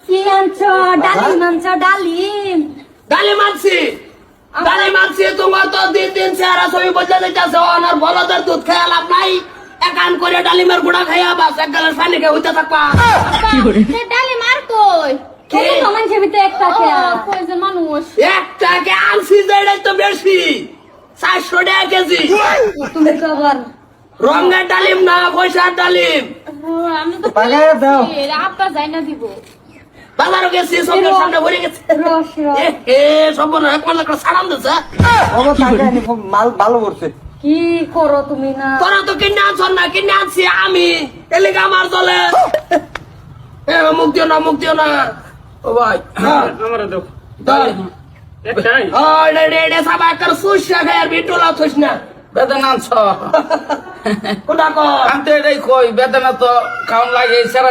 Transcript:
কি আনছো? ডালিম আনছো? ডালিম ডালিম আনছি তোমার তো দিন চেহারা ছবি বদলে দিতেছে। অনার বলদের দুধ খেয়ে লাভ নাই। একান করে ডালিমের গুঁড়া খাইয়া বাস এক গালের পানি খেয়ে হইতে থাকবা। ডালিম আর কই? কে? মানুষের ভিতরে একটা কয়জন মানুষ? একটাকে আনছি যে এটাই তো বেশি, 400 টাকা কেজি। তুমি তো আবার রঙের ডালিম না, পয়সার ডালিম। আমি তো পাকায় দাও। আপা যাই না দিব বাজারও গেছি, সবটার সামনে ভরে গেছে। রস রস সব এক মাস একটা সারাম দিচ্ছে। বাবা টাকা মাল ভালো করছে। কি করো তুমি না? তোরা তো কিনে আনছ না, কিনে আনছি আমি। এলিকা আমার চলে। মুখ দিও না ও ভাই। আমার দাও দল একটাই রে সাবা একটা সুশা খায় আর বিটুলা থইস না। বেদনা আনছ কোটা কর আমি তো এটাই কই বেদনা তো খাওয়ান লাগে সারা